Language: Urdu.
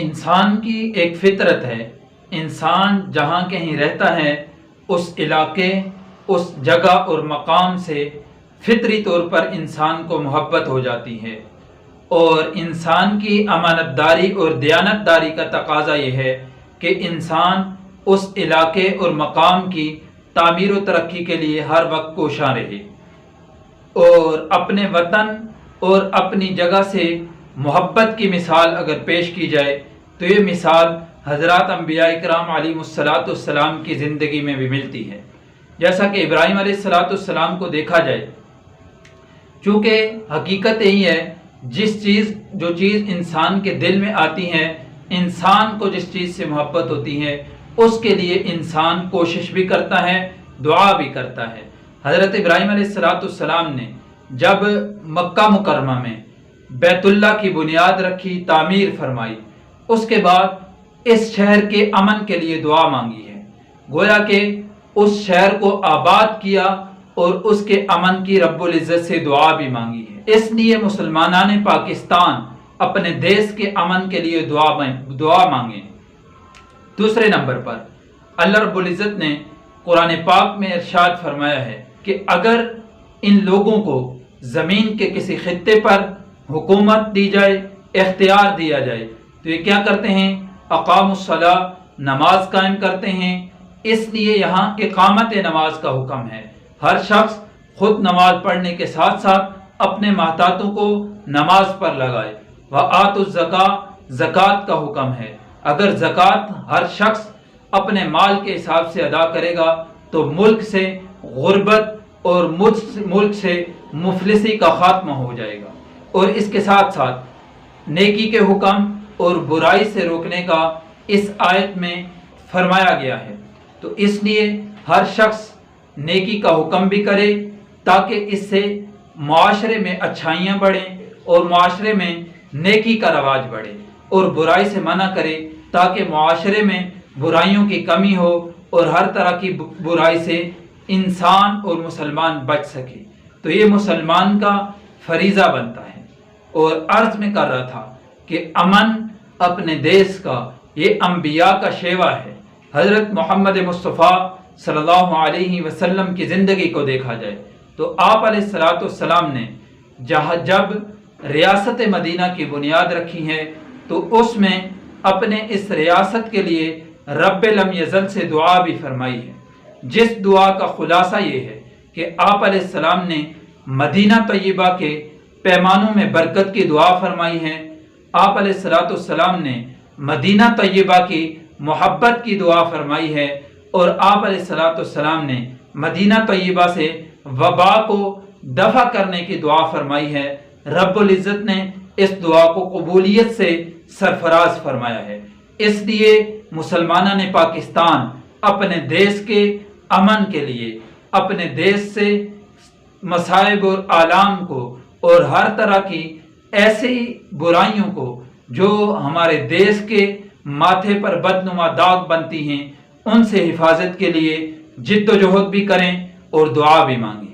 انسان کی ایک فطرت ہے، انسان جہاں کہیں رہتا ہے اس علاقے، اس جگہ اور مقام سے فطری طور پر انسان کو محبت ہو جاتی ہے، اور انسان کی امانت داری اور دیانت داری کا تقاضا یہ ہے کہ انسان اس علاقے اور مقام کی تعمیر و ترقی کے لیے ہر وقت کوشاں رہے، اور اپنے وطن اور اپنی جگہ سے محبت کی مثال اگر پیش کی جائے تو یہ مثال حضرات انبیاء کرام علیہم السلام کی زندگی میں بھی ملتی ہے۔ جیسا کہ ابراہیم علیہ السلام کو دیکھا جائے، چونکہ حقیقت یہی ہے جو چیز انسان کے دل میں آتی ہے، انسان کو جس چیز سے محبت ہوتی ہے اس کے لیے انسان کوشش بھی کرتا ہے، دعا بھی کرتا ہے۔ حضرت ابراہیم علیہ السلام نے جب مکہ مکرمہ میں بیت اللہ کی بنیاد رکھی، تعمیر فرمائی، اس کے بعد اس شہر کے امن کے لیے دعا مانگی ہے، گویا کہ اس شہر کو آباد کیا اور اس کے امن کی رب العزت سے دعا بھی مانگی ہے۔ اس لیے مسلمانان پاکستان اپنے دیش کے امن کے لیے دعا مانگیں۔ دوسرے نمبر پر اللہ رب العزت نے قرآن پاک میں ارشاد فرمایا ہے کہ اگر ان لوگوں کو زمین کے کسی خطے پر حکومت دی جائے، اختیار دیا جائے، تو یہ کیا کرتے ہیں؟ اقاموا الصلاۃ، نماز قائم کرتے ہیں۔ اس لیے یہاں اقامت نماز کا حکم ہے، ہر شخص خود نماز پڑھنے کے ساتھ ساتھ اپنے محتاطوں کو نماز پر لگائے۔ وآتوا الزکاۃ، زکوٰۃ کا حکم ہے، اگر زکوٰۃ ہر شخص اپنے مال کے حساب سے ادا کرے گا تو ملک سے غربت اور ملک سے مفلسی کا خاتمہ ہو جائے گا۔ اور اس کے ساتھ ساتھ نیکی کے حکم اور برائی سے روکنے کا اس آیت میں فرمایا گیا ہے، تو اس لیے ہر شخص نیکی کا حکم بھی کرے تاکہ اس سے معاشرے میں اچھائیاں بڑھیں اور معاشرے میں نیکی کا رواج بڑھے، اور برائی سے منع کرے تاکہ معاشرے میں برائیوں کی کمی ہو اور ہر طرح کی برائی سے انسان اور مسلمان بچ سکے۔ تو یہ مسلمان کا فریضہ بنتا ہے۔ اور عرض میں کر رہا تھا کہ امن اپنے دیش کا یہ انبیاء کا شیوا ہے۔ حضرت محمد مصطفیٰ صلی اللہ علیہ وسلم کی زندگی کو دیکھا جائے تو آپ علیہ السلام نے جب ریاست مدینہ کی بنیاد رکھی ہے تو اس میں اپنے اس ریاست کے لیے رب لم یزل سے دعا بھی فرمائی ہے، جس دعا کا خلاصہ یہ ہے کہ آپ علیہ السلام نے مدینہ طیبہ کے پیمانوں میں برکت کی دعا فرمائی ہے، آپ علیہ السلام نے مدینہ طیبہ کی محبت کی دعا فرمائی ہے، اور آپ علیہ السلام نے مدینہ طیبہ سے وبا کو دفع کرنے کی دعا فرمائی ہے۔ رب العزت نے اس دعا کو قبولیت سے سرفراز فرمایا ہے۔ اس لیے مسلمانان پاکستان اپنے دیش کے امن کے لیے، اپنے دیش سے مصائب اور آلام کو اور ہر طرح کی ایسی برائیوں کو جو ہمارے دیش کے ماتھے پر بدنما داغ بنتی ہیں، ان سے حفاظت کے لیے جد و جہد بھی کریں اور دعا بھی مانگیں۔